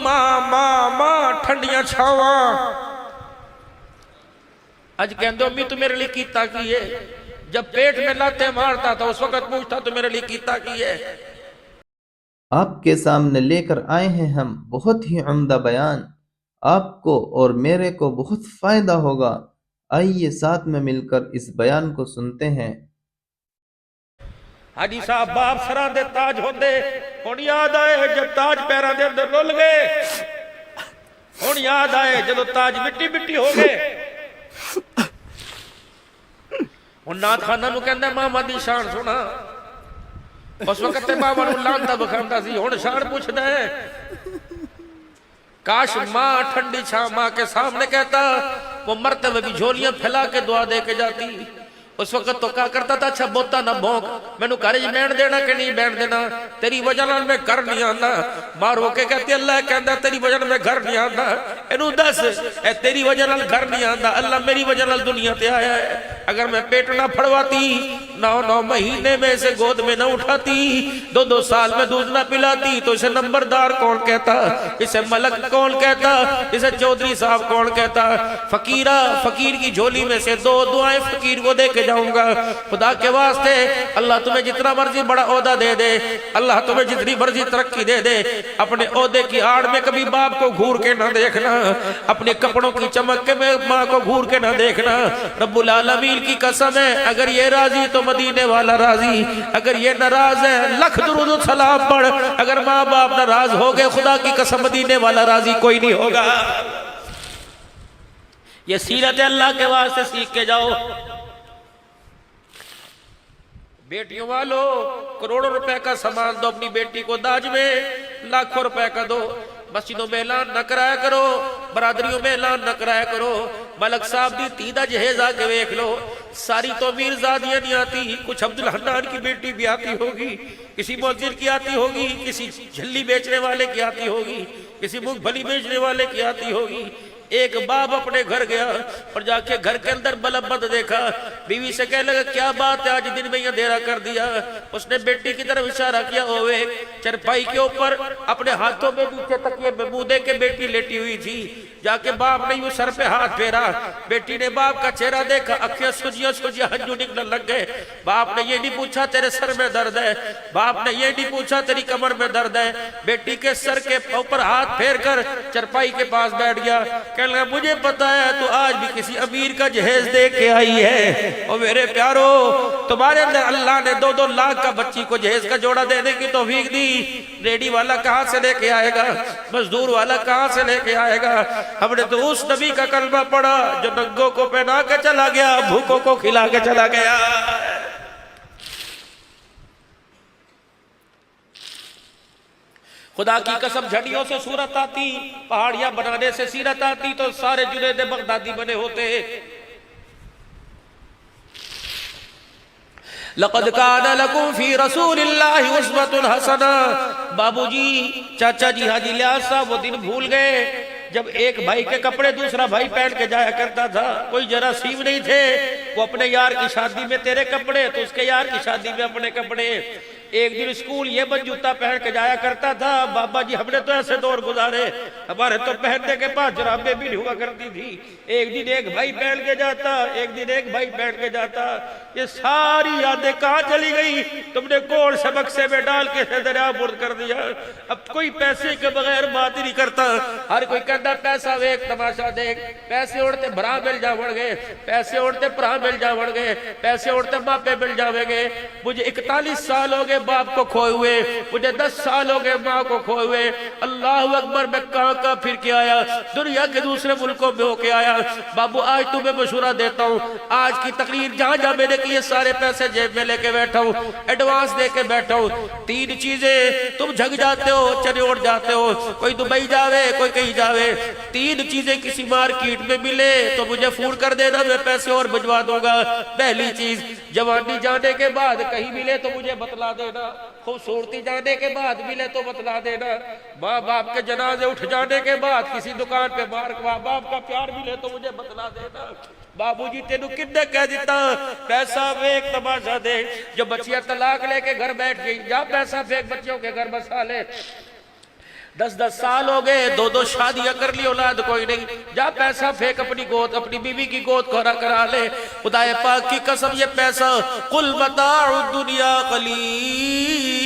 मां मां मां ठंडिया छावा। अज कहते अम्मी तू मेरे लिए कीता की है? जब पेट में लाते मारता था उस वक्त पूछता तू मेरे लिए कीता की है? आपके सामने लेकर आए हैं हम बहुत ही उम्दा बयान, आपको और मेरे को बहुत फायदा होगा। आइए साथ में मिलकर इस बयान को सुनते हैं। हाजी साहब बाप सरा दे ताज होंदे, हुण याद आए जब ताज पैरों के अंदर रुल गए। हुण याद आए जदों ताज मिट्टी मिट्टी हो गए। हुण नाथ खाना नूं कहंदा मामा दी शान सुना। उस वक्त ते मामा नूं लांता बखांदा सी, हुण शान पुछदा है। काश मां ठंडी छां मां के सामने कहता, वो मरते हुए भी झोलियां फैला के दुआ दे के जाती। उस वक्त तो क्या करता था, अच्छा बोता ना भोंक, मैनू घर च बैठ देना कि नहीं बैठ देना, तेरी वजह नाल मैं घर नहीं आंदा। मां रो के कहती अल्लाह कहंदा तेरी वजह नाल मैं घर नहीं आंदा। इनू दस ए तेरी वजह नाल घर नहीं आंदा, अल्लाह मेरी वजह नाल दुनिया ते आया है। अगर मैं पेट ना फड़वाती, 9 महीने में इसे गोद में न उठाती, 2 साल में दूध ना पिलाती, तो इसे नंबरदार कौन कहता, इसे मलक कौन कहता, इसे चौधरी साहब कौन कहता। फकीरा, फकीर की झोली में से 2 दुआएं फकीर को दे के जाऊंगा। खुदा के वास्ते अल्लाह तुम्हें जितना मर्जी बड़ा ओहदा दे दे, अल्लाह तुम्हें जितनी मर्जी तरक्की दे दे, अपने ओहदे की आड़ में कभी बाप को घूर के ना देखना, अपने कपड़ों की चमक के में माँ को घूर के ना देखना। रब्बुल आलमीन की कसम है, अगर ये राजी तो मदीने वाला राजी, अगर ये नाराज है लख दुरूद सलाम पढ़। अगर माँ बाप नाराज हो गए, खुदा की कसम मदीने वाला राजी कोई नहीं होगा। ये सीरत अल्लाह के वास्ते सीख के जाओ। बेटियों वालों, करोड़ों रुपए का सामान दो अपनी बेटी को दाज में, लाखों रुपए का दो। मस्जिदों में ऐलान न कराया करो, बरादरियों में ऐलान न कराया करो। मलक साहब दी तीदा जहेज आके देख लो। सारी तो मीरजादियां नहीं आती, कुछ अब्दुल हन्नान की बेटी भी आती होगी, किसी मस्जिद की आती होगी, किसी झल्ली बेचने वाले की आती होगी, किसी मूंगफली बेचने वाले की आती होगी। एक बाप अपने घर गया और जाके घर के अंदर बल्ब बंद देखा। बीवी से कहने लगा क्या बात है, आज दिन में अंधेरा कर दिया। उसने बेटी की तरफ इशारा किया, ओए चरपाई के ऊपर अपने हाथों में नीचे तकिए में मुंह दे के बेटी लेटी हुई थी। जाके बाप ने यूं सर पे हाथ फेरा, बेटी ने बाप का चेहरा देखा, अखियां सुजिया सुजिया हंजू निकलने लग गए। बाप ने ये नहीं पूछा तेरे सर में दर्द है, बाप ने ये नहीं पूछा तेरी कमर में दर्द है। बेटी के सर के ऊपर हाथ फेर कर चरपाई के पास बैठ गया। कहने लगा मुझे पता है तू आज भी किसी अमीर का जहेज दे के आई है। और मेरे प्यारो, तुम्हारे अंदर अल्लाह ने 2-2 लाख का बच्ची को जहेज का जोड़ा देने की तौफीक दी। रेडी वाला कहां से लेके आएगा, मजदूर वाला कहां से लेके आएगा। हमने तो उस नबी का कलमा पढ़ा जो नंगों को पहना के चला गया, भूखों को खिला के चला गया। खुदा की कसम झड़ियों से सूरत आती, पहाड़ियां बनाने से सीरत आती, तो सारे जुनैद बगदादी बने होते। लक़द कान लकुम फी रसूलिल्लाहि उस्वतुन हसना। बाबूजी, चाचा जी हाजी लियाज साहब वो दिन भूल गए जब एक भाई के कपड़े दूसरा भाई पहन के जाया करता था। कोई जरासीम नहीं थे, वो अपने यार की शादी में तेरे कपड़े, तो उसके यार की शादी में अपने कपड़े। एक दिन स्कूल ये बन जूता पहन के जाया करता था। बाबा जी हमने तो ऐसे दौर गुजारे, हमारे तो पहनने के पास जराबें भी नहीं हुआ करती थी। एक दिन एक भाई पहन के जाता, एक दिन एक भाई पहन के जाता। ये सारी यादें कहाँ चली गई? तुमने कौन से बक्से में डाल के दरिया बुर्द कर दिया। अब कोई पैसे के बगैर बात ही नहीं करता। हर कोई कहता पैसा वेख तमाशा देख, पैसे उड़ते भरा मिल जावड़ गए, पैसे उड़ते भरा मिल जावड़ गए, पैसे उड़ते मापे मिल जावेंगे। मुझे 41 साल हो गए बाप को खोए हुए, मुझे 10 साल हो गए माँ को खोए हुए। अल्लाह अकबर, मैं कहाँ फिर के आया, दुनिया के दूसरे मुल्कों में होके आया। बाबू आज तुम्हें मशूरा देता हूँ, आज की तकरीर जहाँ जहाँ मैंने किए सारे पैसे जेब में लेके बैठा हूँ, एडवांस दे के बैठा हूँ। 3 चीजें तुम झग जाते हो, चने उड़ जाते हो, कोई दुबई जावे कोई कहीं जावे। 3 चीजें किसी मार्केट में मिले तो मुझे फोन कर देना, मैं पैसे और भिजवा दूंगा। पहली चीज, जवानी जाने के बाद कहीं मिले तो मुझे बतला देना, खूबसूरती जाने के बाद मिले तो बतला देना, माँ बाप के जनाजे उठ जाने के बाद किसी दुकान पे मार माँ बाप का प्यार मिले तो मुझे बतला देना। बाबूजी तेनू किन्ने कह दिता पैसा फेंक तमाशा देख। जो बच्चियां तलाक लेके घर बैठ गई, जा पैसा फेंक बच्चियों के घर बसा ले। 10-10 साल हो गए, 2-2 शादियां कर ली, औलाद कोई नहीं। जा पैसा फेंक अपनी गोद, अपनी बीवी की गोद करा ले। खुदाए पाक की कसम ये पैसा, कुल मताउ दुनिया कलील,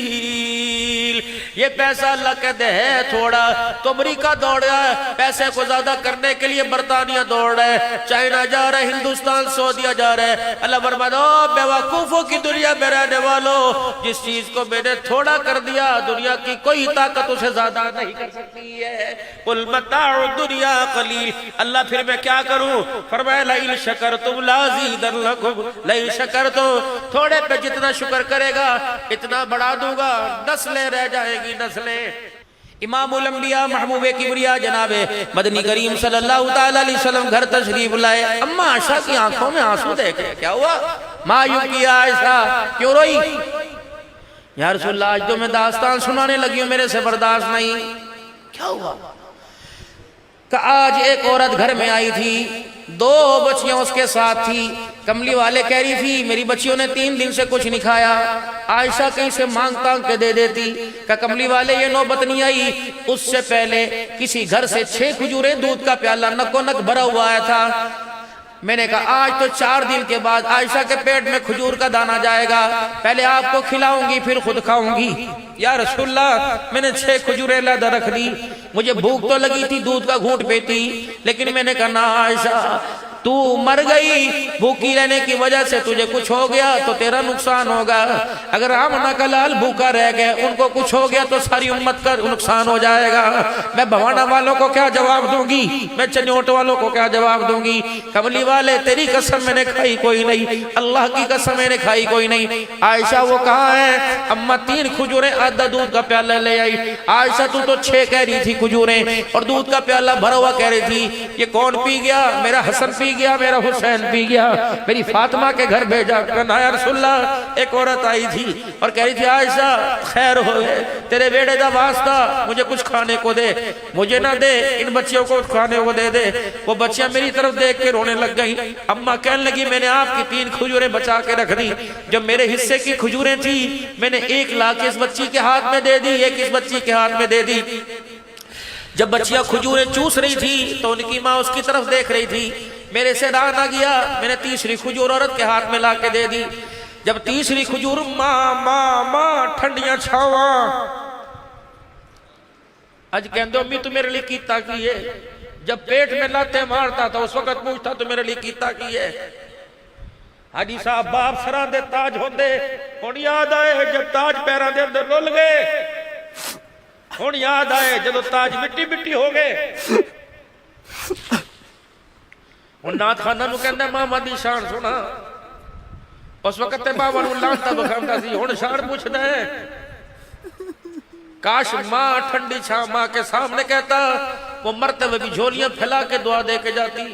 ये पैसा अल्लाह कहते है थोड़ा। तो अमरीका दौड़ रहा है पैसे को ज्यादा करने के लिए, बरतानिया दौड़ रहा है, चाइना जा रहा है, हिंदुस्तान सऊदीया जा रहा है। अल्लाह फरमाता है बेवकूफों की दुनिया में रहने वालों, जिस चीज को मैंने थोड़ा कर दिया, दुनिया की कोई ताकत उसे ज्यादा नहीं कर सकती है। कुल मताउ दुनिया कलील। अल्लाह फिर मैं क्या करूं? फरमाया लइन शकरतुम लाज़ीदन्नकुम, लइन शकरतुम, थोड़े पे जितना शुक्र करेगा इतना बढ़ा दूंगा, नस्लें रह जाएगी, नस्लें। इमामुल अंबिया महबूबे किबरिया जनाबे मदनी करीम सल्लल्लाहु तआला अलैहि वसल्लम घर तशरीफ लाए। अम्मा आयशा की आंखों में आंसू देखे, क्या हुआ? मायूं की आयशा क्यों रोई? या रसूलल्लाह आज तो मैं दास्तान सुनाने लगी हूं, मेरे से बर्दाश्त नहीं। क्या हुआ? का आज एक औरत घर में आई थी, 2 बच्चियां उसके साथ थी। कमली वाले कह रही थी मेरी बच्चियों ने 3 दिन से कुछ नहीं खाया। आयशा कहीं से मांग तांग के दे देती। का कमली वाले ये नौबत नहीं आई, उससे पहले किसी घर से 6 खजूरें, दूध का प्याला नको नक भरा हुआ आया था। मैंने कहा आज तो 4 दिन के बाद आयशा के पेट में खजूर का दाना जाएगा, पहले आपको खिलाऊंगी फिर खुद खाऊंगी। या रसूलल्लाह मैंने 6 खजूरें लादा रख दी, मुझे भूख तो लगी थी, दूध का घूंट पीती, लेकिन मैंने कहा ना आयशा तू मर गई, भूखी रहने की वजह से तुझे कुछ हो गया तो तेरा नुकसान होगा। अगर आमना का लाल भूखा रह गए, उनको कुछ हो गया तो सारी उम्मत का नुकसान हो जाएगा। मैं भवाना वालों को क्या जवाब दूंगी, मैं चन्योट वालों को क्या जवाब दूंगी? कमली वाले तेरी कसम मैंने खाई कोई नहीं, अल्लाह की कसम मैंने खाई कोई नहीं। आयशा वो कहाँ है? अम्मा 3 खजूरें, आधा दूध का प्याला ले आई। आयशा तू तो 6 कह रही थी खजूरें और दूध का प्याला भरा हुआ कह रही थी, ये कौन पी गया? मेरा हसन पी गया, मेरा हुसैन पी गया, मेरी फातिमा के घर भेजा। या रसूलल्लाह एक औरत आई थी और कह रही थी आयशा खैर हो गए, तेरे बेटे का वास्ता मुझे कुछ खाने को दे, मुझे ना दे इन बच्चियों को खाने को दे दे। वो बच्चियां मेरी तरफ देख के रोने लग गई। अम्मा कहने लगी मैंने आपकी 3 खजूरें बचा के रख दी, जब मेरे हिस्से की खजूरें थी मैंने 1 लाख इस बच्ची के हाथ में दे दी, 1 इस बच्ची के हाथ में दे दी। जब बच्चियां खजूरें चूस रही थी तो उनकी माँ उसकी तरफ देख रही थी, मेरे से रहा ना गया, मैंने 3री खजूर औरत के हाथ में ला के दे दी। जब 3री खजूर माँ माँ माँ ठंडियां छावा, आज कहते अम्मी तू मेरे लिए कीता की है? जब पेट में लाते मारता था उस वक्त पूछता तू मेरे लिए कीता की है? हाजी साहब बाप सरा दे ताज होंदे, हुण याद आए जब ताज पैरों के अंदर रुल गए, हुण याद आए जदों ताज मिट्टी मिट्टी हो गए। नाथ खाना कहंदा मामा दी शान सुना, उस वक्त ते बाबा नूं लांता बखांदा सी, हुण शान पुछदा है। काश माँ ठंडी छां माँ के सामने कहता, वो मरते हुए भी झोलियां फैला के दुआ दे के जाती।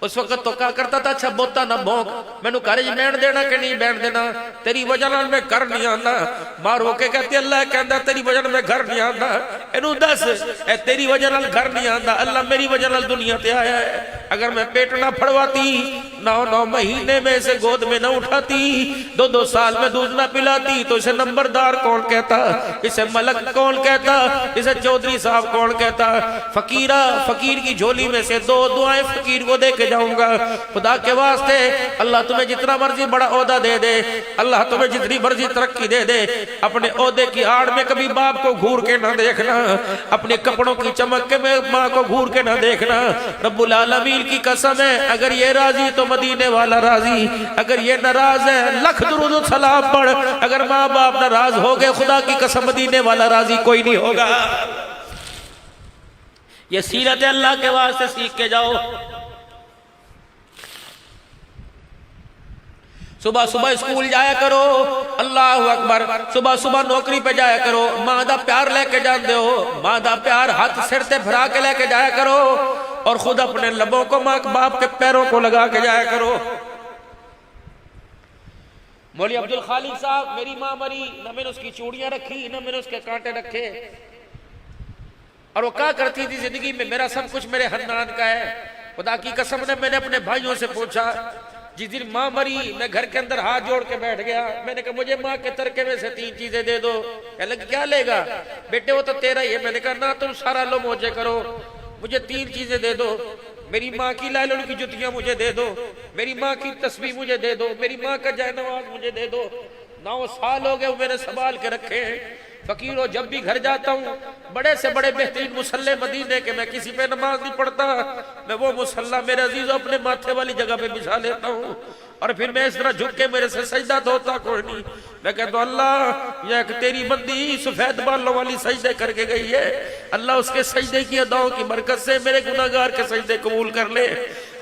उस वक्त तो क्या करता था, अच्छा बोता ना भौंक, मैनू घर च बैठ देना कि नहीं बैठ देना, तेरी वजह नाल मैं घर नहीं आंदा। मां रो के कहती अल्लाह कहंदा तेरी वजह नाल मैं घर नहीं आंदा, इनू दस ए तेरी वजह नाल घर नहीं आंदा, अल्लाह मेरी वजह नाल दुनिया ते आया है। अगर मैं पेट ना फड़वाती, 9 महीने में इसे गोद में न उठाती, 2 साल में दूध ना पिलाती, तो इसे नंबरदार कौन कहता, इसे मलक कौन कहता, इसे चौधरी साहब कौन कहता? फकीरा, फकीर की झोली में से 2 दुआएं फकीर को दे के जाऊंगा। खुदा के वास्ते अल्लाह तुम्हें जितना मर्जी बड़ा ओहदा दे दे, अल्लाह तुम्हें जितनी मर्जी तरक्की दे दे, अपने ओहदे की आड़ में कभी बाप को घूर के ना देखना, अपने कपड़ों की चमक के में माँ को घूर के ना देखना। रब्बुल आलमीन की कसम है, अगर ये राजी तो मदीने वाला राजी, अगर ये नाराज है लख दुरूद सलाम पढ़। अगर माँ बाप नाराज हो गए, खुदा की कसम मदीने वाला राजी कोई नहीं होगा। ये सीरत अल्लाह के वास्ते सीख के जाओ। सुबह सुबह स्कूल जाया करो, अल्लाह अकबर, सुबह सुबह नौकरी पे जाया करो, मां दा प्यार लेके जाते हो, मां दा प्यार हाथ सिर ते फरा के लेके जाया करो, और खुद अपने लबों को मां बाप के पैरों को लगा के जाया करो। मौलवी अब्दुल खालिक साहब, मेरी मां मरी, न मैंने उसकी चूड़ियां रखी, न मैंने उसके कांटे रखे, और वो क्या करती थी जिंदगी में, मेरा सब कुछ मेरे हन्नान का है। खुदा की कसम ने मैंने अपने भाइयों से पूछा, जिस दिन माँ मरी मैं घर के अंदर हाथ जोड़ के बैठ गया। मैंने कहा मुझे माँ के तरके में से 3 चीजें दे दो। कह लगे क्या लेगा बेटे, वो तो तेरा ही है। मैंने कहा ना तुम सारा लो मौजे करो, मुझे 3 चीजें दे दो। मेरी माँ की लालन की जुतियां मुझे दे दो, मेरी माँ की तस्बीह मुझे दे दो, मेरी माँ का जयनवाज मुझे दे दो। 9 साल हो गए वो मैंने संभाल के रखे हैं। फकीरों जब भी घर जाता हूँ बड़े से बड़े बेहतरीन मुसल्ले मदीने के, मैं किसी पे नमाज नहीं पढ़ता, मैं वो मुसल्ला मेरे अजीजों अपने माथे वाली जगह पे बिछा लेता हूँ और फिर मैं इस तरह झुक के मेरे से सजदा तो होता कोई नहीं। मैं कहता हूँ अल्लाह यह तेरी बंदी सफेद बालों वाली सजदे करके गई है, अल्लाह उसके सजदे की अदाओं की बरकत से मेरे गुनाहगार के सजदे कबूल कर ले।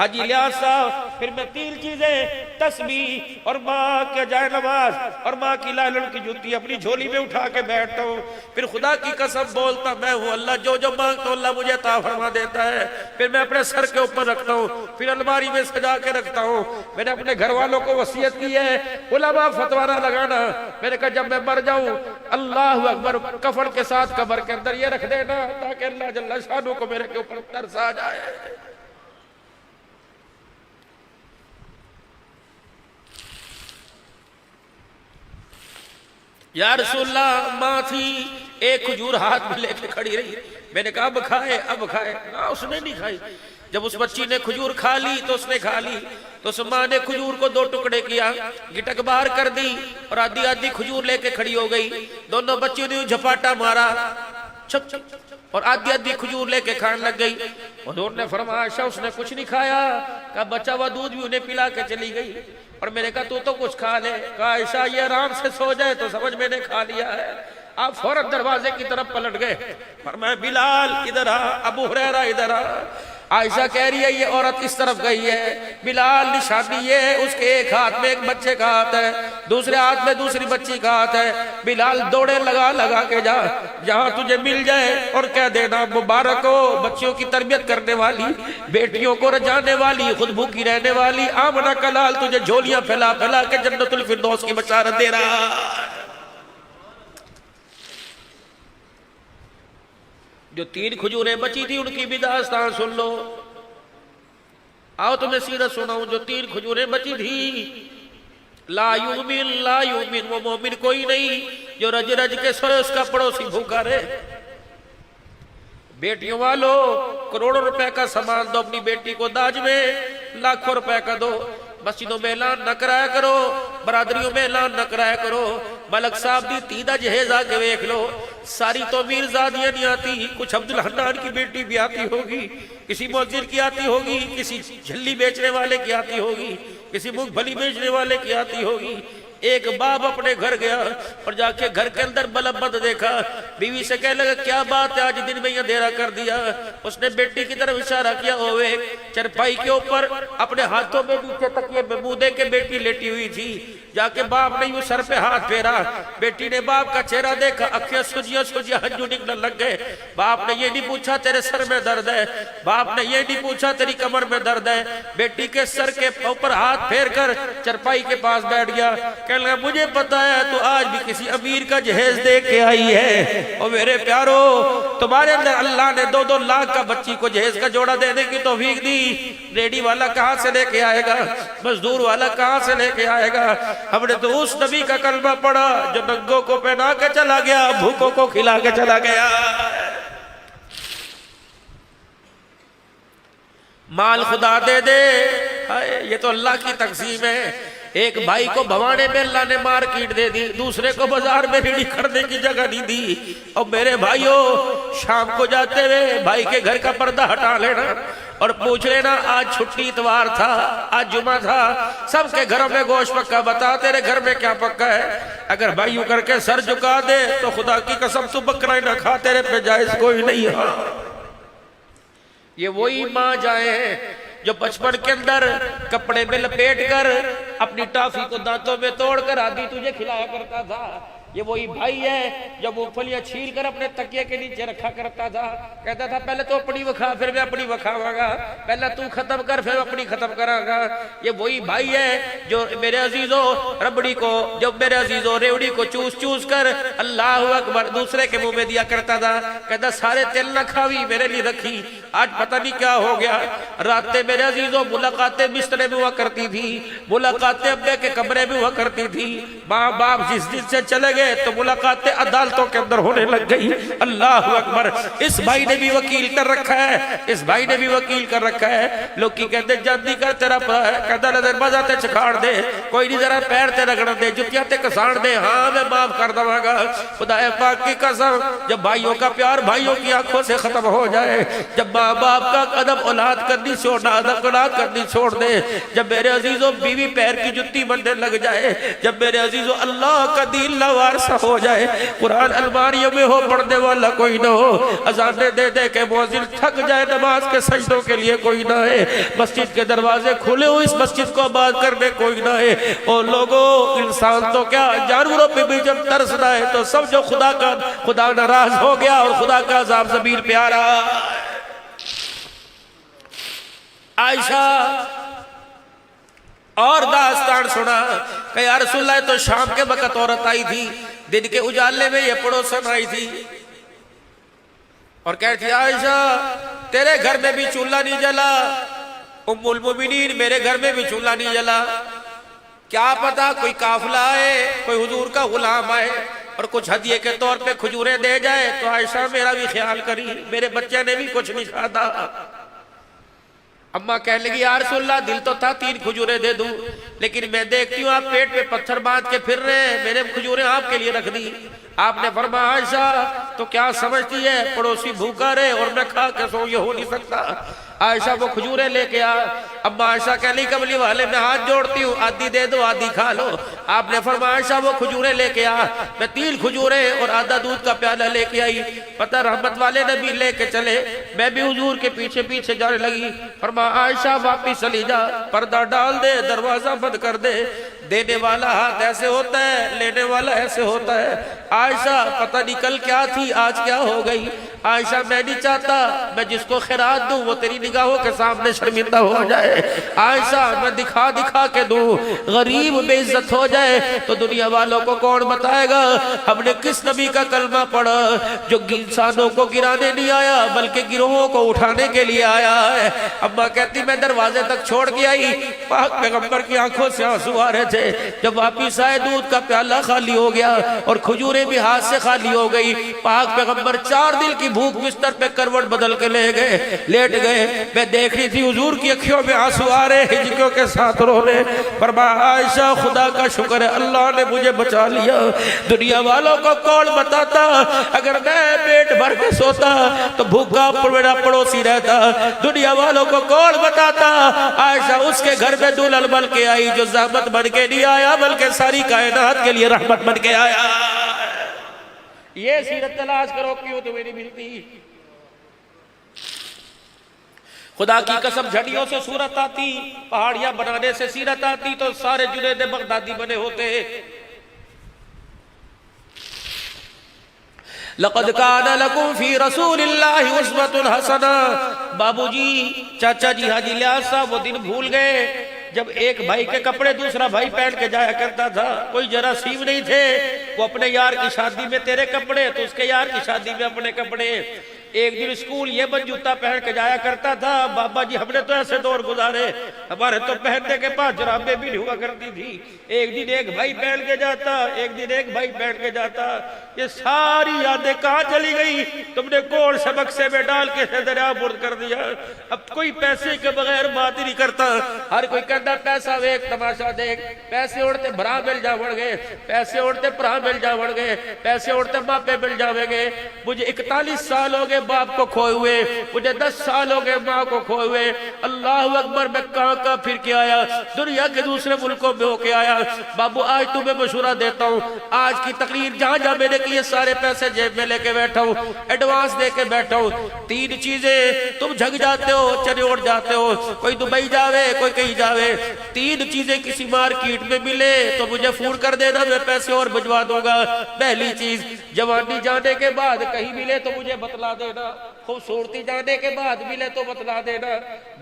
हाजी इलियास साहब फिर मैं 3 चीजें तस्बीह और माँ के जाए नमाज और माँ की लालन की जूती अपनी झोली में उठा के बैठता हूँ। फिर खुदा की कसम बोलता मैं हूँ अल्लाह जो जो मांगता हूँ अल्लाह मुझे अता फरमा देता है। फिर मैं अपने सर के ऊपर रखता हूँ, फिर अलमारी में सजा के रखता हूँ। मैंने अपने घर वालों को वसीयत की है उलमा फतवा ना लगाना। मैंने कहा जब मैं मर जाऊं अल्लाह अकबर कफन के साथ कब्र के अंदर ये रख देना ताकि अल्लाह जल्ला शानू को मेरे के ऊपर तरस आ जाए। या रसूलल्लाह माँ थी, एक खजूर हाथ में लेके खड़ी रही। मैंने कहा अब खाए अब खाए ना, उसने नहीं खाई। जब उस बच्ची ने खजूर खा ली तो उसने खा ली तो उस माँ ने खजूर को 2 टुकड़े किया, गिटक बाहर कर दी और आधी आधी खजूर लेके खड़ी हो गई। दोनों बच्चियों ने झपाटा मारा छप छप और आधी आधी खजूर लेके खाने लग गई। हुजूर ने फरमाया आयशा उसने कुछ नहीं खाया, कहा बचा हुआ दूध भी उन्हें पिला के चली गई। और मैंने कहा तू तो कुछ खा ले, कहा आयशा ये आराम से सो जाए तो समझ मैंने खा लिया है। आप फौरन दरवाजे की तरफ पलट गए, फरमाया बिलाल इधर आ, अबू हुरैरा इधर आ। आयशा कह रही है ये औरत इस तरफ गई है, बिलाल निशानी ये है उसके एक हाथ में एक बच्चे का हाथ है, दूसरे हाथ में दूसरी बच्ची का हाथ है। बिलाल दौड़े लगा लगा के जा, जहां तुझे मिल जाए और कह देना मुबारक हो बच्चियों की तरबियत करने वाली, बेटियों को रजाने वाली, खुद भूखी रहने वाली आमना का लाल तुझे झोलियां फैला फैला के जन्नतुल फिरदौस की बशारत दे रहा। जो 3 खजूरें बची थी उनकी भी दास्तान सुन लो। आओ तुम्हें सीरत सुनाऊं। जो 3 खजूरें बची थी, ला यूमिन वो मोमिन कोई नहीं जो रज रज के सोए उसका पड़ोसी भूखा रहे। बेटियों वालों करोड़ों रुपए का सामान दो अपनी बेटी को दाज में, लाखों रुपए का दो। मस्जिदों में ऐलान न कराया करो, बरादरियों में ऐलान न कराया करो। मलक साहब दी तीदा जहेज आके देख लो, सारी तो मीरजादियां नहीं आती, कुछ अब्दुल हन्नान की बेटी भी आती होगी, किसी मस्जिद की आती होगी, किसी झल्ली बेचने वाले की आती होगी, किसी मूंगफली बेचने वाले की आती होगी। एक बाप अपने घर गया और जाके घर के अंदर बल्ब बंद देखा, बीवी से कहने लगा क्या बात है आज दिन में अंधेरा कर दिया। उसने बेटी की तरफ इशारा किया, ओवे चरपाई के ऊपर अपने हाथों में नीचे तकिए में मुंह दे के बेटी लेटी हुई थी। जाके बाप ने यूं सर पे हाथ फेरा, बेटी ने बाप का चेहरा देखा, अखियां सुजिया सुजिया हंजू निकलने लग गए। बाप ने ये नहीं पूछा तेरे सर में दर्द है, बाप ने ये नहीं पूछा तेरी कमर में दर्द है, बेटी के सर के ऊपर हाथ फेर कर चरपाई के पास बैठ गया। कहने लगा मुझे पता है तो आज भी किसी अमीर का जहेज दे के आई है। और मेरे प्यारो तुम्हारे अंदर अल्लाह ने 2-2 लाख का बच्ची को जहेज का जोड़ा देने की तौफीक दी। रेडी वाला कहाँ से लेके आएगा, मजदूर वाला कहाँ से लेके आएगा। हमने तो उस नबी का कलमा पढ़ा जो नंगों को पहना के चला गया, भूखों को खिला के चला गया। माल खुदा दे दे, ये तो अल्लाह की तकसीम है। एक भाई को भवाने में अल्लाह ने मार्केट दे दी, दूसरे को बाजार में रेडी खरीदने की जगह नहीं दी। और मेरे भाइयों शाम को जाते हुए भाई के घर का पर्दा हटा लेना और पूछ लेना आज छुट्टी इतवार था, आज जुमा था, सबके घरों में गोश्त पक्का, बता तेरे घर में क्या पक्का है। अगर भाई यूं करके सर झुका दे तो खुदा की कसम तू बकरा ना खा, तेरे पे जायज कोई नहीं है। ये वही माँ जाए जो बचपन के अंदर कपड़े में लपेट कर अपनी टॉफी को दांतों में तोड़कर आदि तुझे खिलाया करता था। ये वही भाई है जो मूंगफलियां छील कर अपने तकिए के नीचे रखा करता था, कहता था पहले तो अपनी वखा फिर मैं अपनी वखावागा, पहले तू खत्म कर फिर अपनी खत्म करागा। ये वही भाई है जो मेरे अजीजों रबड़ी को, जब मेरे अजीजों रेवड़ी को चूस चूस कर अल्लाह अकबर दूसरे के मुंह में दिया करता था। कहता सारे तेल न खावी मेरे लिए रखी, आज पता नहीं क्या हो गया। रातें मेरे अजीजों मुलाकातें बिस्तरे में हुआ करती थी, मुलाकातें अब्बे के कमरे में हुआ करती थी। माँ बाप जिस दिन से चले गए तो मुलाकातें अदालतों के अंदर होने लग गई। अल्लाह अकबर। इस भाई ने भी वकील कर रखा है, इस भाई ने भी वकील कर रखा है। लोग की कहते जल्दी कर, तेरा कहता दरवाजा ते चखाड़ दे, कोई नहीं जरा पैर ते रगड़ दे, जुतियां ते कसाड़ दे, हाँ मैं माफ कर दवांगा। खुदा पाक की कसम, जब भाइयों का प्यार भाइयों की आंखों से खत्म हो जाए, जब माँ बाप का कदम औलाद करनी छोड़ना, औलाद करनी छोड़ दे, जब मेरे अजीजों बीवी पैर की जुत्ती बनने लग जाए, जब मेरे अजीजों अल्लाह का दीन लावारसा हो जाए, कुरान अलमारियों में हो पढ़ने वाला कोई ना हो, अजाने दे दे के मुअज्जिन थक जाए, नमाज के सजदों के लिए कोई ना है, मस्जिद के दरवाजे खुले हो इस मस्जिद को आबाद करने कोई ना है। और लोगों, इंसान तो क्या जानवरों पे भी जब तरसना है तो सब जो खुदा नाराज हो गया और खुदा का अज़ाब ज़मीन पे आ रहा। आयशा और दास्तान सुना कि या रसूलल्लाह तो शाम के वक्त औरत आई थी, दिन के उजाले में ये पड़ोसन आई थी और कहती आयशा तेरे घर में भी चूल्हा नहीं जला, उम्मुल मोमिनीन मेरे घर में भी चूल्हा नहीं जला, क्या पता कोई काफिला आए, कोई हुजूर का गुलाम आए और कुछ हदिये के तौर पे खजूरें दे जाए तो आयशा मेरा भी ख्याल करी, मेरे बच्चे ने भी कुछ नहीं खाता। अम्मा कहने लगी या रसूलल्लाह दिल तो था 3 खजूरें दे दूं, लेकिन मैं देखती हूँ आप पेट पे पत्थर बांध के फिर रहे हैं, मैंने खजूरें आपके लिए रख दी। आपने फरमाया आयशा तो क्या समझती है, पड़ोसी भूखा रहे और मैं खा के सो, ये हो नहीं सकता। आयशा वो खजूरें लेके आ। अम्मा आयशा कहली कमली वाले मैं हाथ जोड़ती हूँ, आधी दे दो आधी खा लो। आपने फरमाया आयशा वो खजूरें लेके आ। मैं 3 खजूरें और आधा दूध का प्याला लेके आई। पता रहमत वाले ने भी लेके चले, मैं भी हुजूर के पीछे पीछे जाने लगी। फरमाया आयशा वापिस चली जा, पर्दा डाल दे, दरवाजा बंद कर दे, देने वाला हाथ ऐसे होता है, लेने वाला ऐसे होता है। आयशा पता नहीं कल क्या थी आज क्या हो गई। आयशा मैं नहीं चाहता मैं जिसको खैरात दूं वो तेरी निगाहों के सामने शर्मिंदा हो जाए। आयशा मैं दिखा दिखा के दूं, गरीब बेइज्जत हो जाए तो दुनिया वालों को कौन बताएगा हमने किस नबी का कलमा पढ़ा जो इंसानों को गिराने नहीं आया बल्कि गिरोहों को उठाने के लिए आया है। अम्मा कहती मैं दरवाजे तक छोड़ के आई, पाक पैगंबर की आंखों से आंसू आ रहे थे। जब वापिस आए दूध का प्याला खाली हो गया और खजूरें भी हाथ से खाली हो गई। पाक पैगंबर 4 दिन की भूख बिस्तर पे करवट बदल के ले गए, लेट गए। मैं देख रही थी हुजूर की अखियों में आंसू आ रहे, हिजकियों के साथ रो रहे। पर आयशा खुदा का शुक्र है अल्लाह ने मुझे बचा लिया। दुनिया वालों को कौन बताता अगर मैं पेट भर के सोता तो भूखा मेरा पड़ोसी रहता। दुनिया वालों को कौन बताता आयशा उसके घर में दुल्हन बन के आई जो ज़हमत बन के नहीं आया बल्कि सारी कायनात के लिए रहमत बन के आया। ये सीरत तलाश करो क्यों तुम्हें नहीं मिलती। खुदा की कसम झड़ियों से सूरत आती, पहाड़ियां बनाने से सीरत आती तो सारे जुनैद बगदादी बने होते। लक़द कान लकुम फी रसूलिल्लाहि उस्वतुन हसना। बाबूजी, चाचा जी हाजी लियाज़ साहब वो दिन भूल गए जब एक भाई के कपड़े दूसरा भाई पहन के जाया करता था। कोई जरासीम नहीं थे, वो अपने यार की शादी में तेरे कपड़े तो उसके यार की शादी में अपने कपड़े। एक दिन स्कूल ये बन जूता पहन के जाया करता था। बाबा जी हमने तो ऐसे दौर गुजारे, हमारे तो पहनने के पास जराबें भी नहीं हुआ करती थी। एक दिन एक भाई पहन के जाता, एक दिन एक भाई पहन के जाता। ये सारी यादें कहाँ चली गई? तुमने कौन सबक से में डाल के दरिया बुर्द कर दिया। अब कोई पैसे के बगैर बात ही नहीं करता। हर कोई कहता पैसा देख तमाशा देख। पैसे उड़ते भरा मिल जा बढ़ गए, पैसे उड़ते भरा मिल जा बढ़ गए, पैसे उड़ते मापे मिल जावेंगे। मुझे 41 साल हो गए बाप को खोए हुए, मुझे 10 साल हो गए माँ को खोए हुए। अल्लाह अकबर, मैं कहाँ फिर के आया, दुनिया के दूसरे मुल्कों में होके आया। बाबू आज तुम्हें मशूरा देता हूँ, आज की तकरीर जहाँ जहाँ मैंने किए सारे पैसे जेब में लेके बैठा हूँ, एडवांस दे के बैठा हूँ। 3 चीजें तुम झग जाते हो, चने उड़ जाते हो, कोई दुबई जावे कोई कहीं जावे। 3 चीजें किसी मार्केट में मिले तो मुझे फोन कर देना, मैं पैसे और भिजवा दूंगा। पहली चीज, जवानी जाने के बाद कहीं मिले तो मुझे बतला देना। खूबसूरती जाने के बाद मिले तो बतला देना,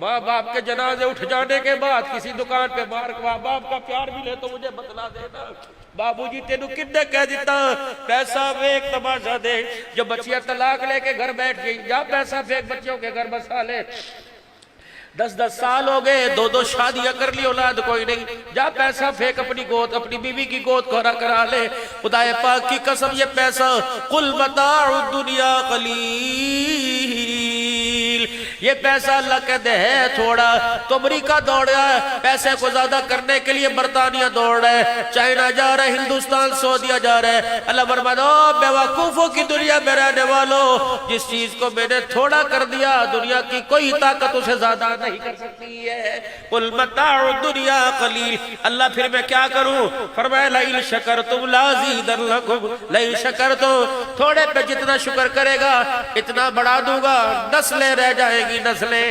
माँ बाप के जनाजे उठ जाने के बाद किसी दुकान पे मार माँ बाप का प्यार मिले तो मुझे बतला देना। बाबूजी तेनू किन्ने कह दिता पैसा फेंक तमाशा दे, जो बच्चियां तलाक लेके घर बैठ गई, जा पैसा फेंक बच्चियों के घर बसा ले। 10-10 साल हो गए, 2-2 शादियां कर ली, औलाद कोई नहीं, जा पैसा फेंक अपनी गोद, अपनी बीवी की गोद कोरा करा ले। खुदाए पाक की कसम ये पैसा कुल मताउ दुनिया कलील, ये पैसा अल्लाह कहते है थोड़ा। तो अमरीका दौड़ रहा है पैसे को ज्यादा करने के लिए, बरतानिया दौड़ रहा है, चाइना जा रहा है, हिंदुस्तान सऊदीया जा रहा है। अल्लाह फरमाता है बेवकूफों की दुनिया में रहने वालों, जिस चीज को मैंने थोड़ा कर दिया दुनिया की कोई ताकत उसे ज्यादा नहीं कर सकती है। कुल मताउ दुनिया कलील। अल्लाह फिर मैं क्या करूं? फरमाया लइन शकरतुम लाज़ीदन्नकुम, लइन शकरतुम, थोड़े पे जितना शुक्र करेगा इतना बढ़ा दूंगा, नस्लें रह जाएंगी नस्लें।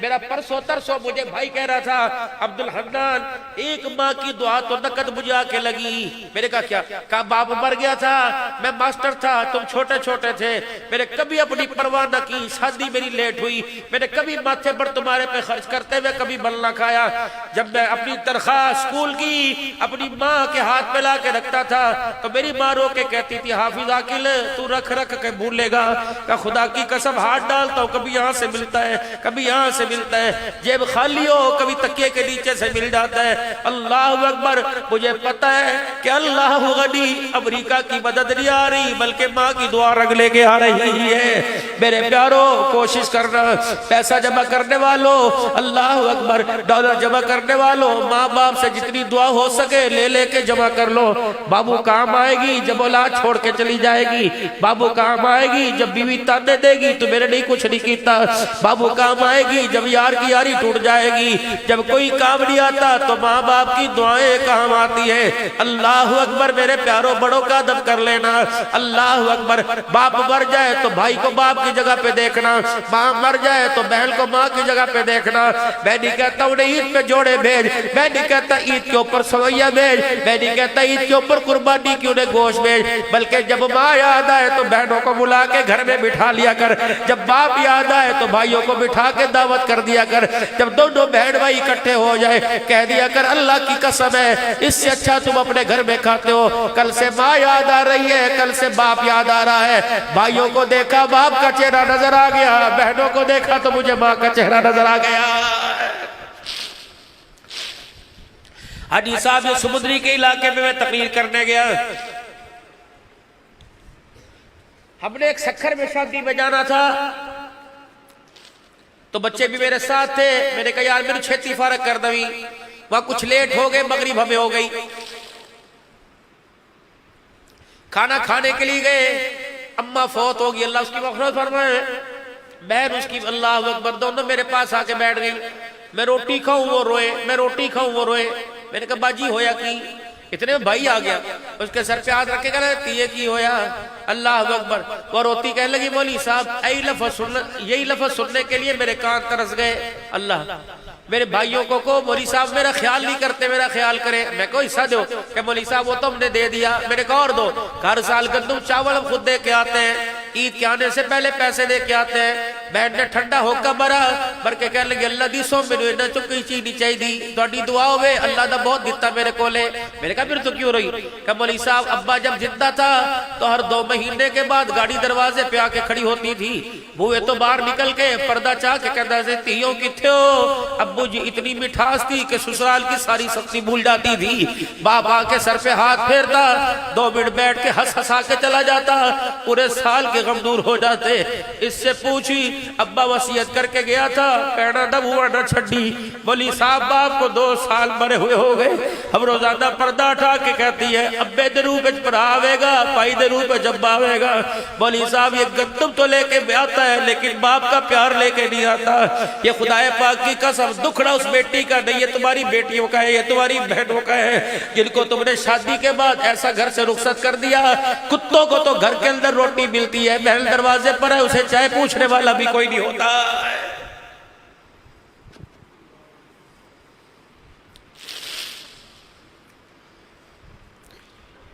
मेरा परसों तरसों मुझे भाई कह रहा था अब्दुल हन्नान, एक माँ की दुआ तो नकद मुझे आके लगी। मेरे कहा क्या? कहा बाप मर गया था, मैं मास्टर था, तुम छोटे छोटे थे, मैंने कभी अपनी परवाह न की, शादी मेरी लेट हुई, मैंने कभी माथे पर तुम्हारे पे खर्च करते हुए कभी बल ना खाया। जब मैं अपनी तनख्वाह स्कूल की अपनी माँ के हाथ में ला के रखता था तो मेरी माँ रो के कहती थी हाफिज आकिल तू रख रख के भूलेगा। का खुदा की कसम हाथ डालता हूँ, कभी यहाँ से मिलता है कभी यहाँ से मिलता है, जेब खाली हो कभी तकिए के नीचे से मिल जाता है। अल्लाह अकबर। मुझे पता है कि अल्लाह गनी, अमेरिका की मदद नहीं आ रही बल्कि माँ की दुआ रंग लेके आ रही है। मेरे प्यारों कोशिश करना, पैसा जमा करने वालों अल्लाह अकबर, डॉलर जमा करने वालों माँ बाप से जितनी दुआ हो सके ले लेके जमा कर लो। बाबू काम आएगी जब औलाद छोड़ के चली जाएगी, बाबू काम आएगी जब बीवी ताने देगी तो मेरे नहीं कुछ नहीं कीता, बाबू काम आएगी जब यार की यारी टूट जाएगी, जब कोई काम नहीं आता तो माँ बाप की दुआएं काम आती है। अल्लाह अकबर। मेरे प्यारों बड़ों का अदब कर लेना। अल्लाह अकबर। बाप मर जाए तो भाई को बाप की जगह पे देखना, माँ मर जाए तो बहन को माँ की जगह पे देखना। मैं नहीं कहता उन्हें ईद पे जोड़े भेज, मैं नहीं कहता ईद के ऊपर सवैया भेज, मैं नहीं कहता ईद के ऊपर कुर्बानी की उन्हें गोश्त भेज, बल्कि जब माँ याद आए तो बहनों को बुला के घर में बिठा लिया कर, जब बाप याद आए तो भाइयों को बिठा के दावत कर दिया कर, जब दोनों बहन भाई इकट्ठे हो जाए कह दिया कर अल्लाह की कसम है इससे अच्छा तुम अपने घर में खाते हो। कल से माँ याद आ रही है, कल से बाप याद आ रहा है, भाइयों को देखा बाप का चेहरा नजर आ गया, बहनों को देखा तो मुझे माँ का चेहरा नजर आ गया। हाजी साहब ये समुद्री के इलाके में मैं तकरीर करने गया, हमने एक सखर में शादी में जाना था तो बच्चे भी मेरे साथ थे। मैंने कहा यार मेरी छेती फारक कर दवी, वहां कुछ लेट हो गए, मगरिब हमें हो गई, खाना खाने के लिए गए, अम्मा फौत हो गई, अल्लाह उसकी मग़फ़िरत फरमाए, बहन उसकी अल्लाह अकबर, दोनों मेरे पास आके बैठ गई। मैं रोटी खाऊं वो रोए, मैं रोटी खाऊं वो रोए। मैंने कहा बाजी होया की? इतने में भाई आ गया, उसके सर पे हाथ रखे कहते ये की होया? अल्लाह अकबर। वो रोती कहने लगी मौली साहब यही लफ्ज़ सुनने के लिए मेरे कान तरस गए। अल्लाह मेरे भाइयों को मौली साहब मेरा ख्याल नहीं करते, मेरा ख्याल करे, मैं को हिस्सा दो। क्या मौली साहब वो तो हमने दे दिया। मैंने कहा और दो, हर साल गंदम चावल हम खुद दे के आते हैं, ईद के आने से पहले पैसे दे के आते हैं। बहन ने ठंडा होकर भर के कहने लगी अल्लाह दी सो मैनू इन्ना चो कोई चीज नहीं चाहिए, थोड़ी दुआ होवे अल्लाह दा बहुत दिता मेरे कोले। मैंने कहा फिर तो क्यों रही? क्या मौली साहब अब्बा जब जिंदा था तो हर 2 महीने के बाद गाड़ी दरवाजे पे आके खड़ी होती थी, बुए तो बाहर निकल के पर्दा चाह के कहता से तियों किथे हो? अब्बू जी इतनी मिठास थी कि ससुराल की सारी सब्जी भूल जाती थी। बाप आके सर पे हाथ फेरता, 2 मिनट बैठ के हंस हंसा के चला जाता, पूरे साल के गम दूर हो जाते। इससे पूछी अब्बा वसीयत करके गया था, पैना दब हुआ न छड़ी। बोली साहब बाप को 2 साल मरे हुए हो गए। हम रोजाना पर्दा उठा के कहती है अब्बे दे रूप भरा आवेगा, भाई दे रूप जब आवेगा। बोली साहब ये गंदम तो लेके आता है लेकिन बाप का प्यार लेके नहीं आता। ये खुदाए पाक की कसम दुखड़ा उस बेटी का नहीं, ये तुम्हारी बेटियों का है, ये तुम्हारी बहनों का है, जिनको तुमने शादी के बाद ऐसा घर से रुखसत कर दिया। कुत्तों को तो घर के अंदर रोटी मिलती है, बहन दरवाजे पर है, उसे चाय पूछने वाला भी कोई नहीं होता।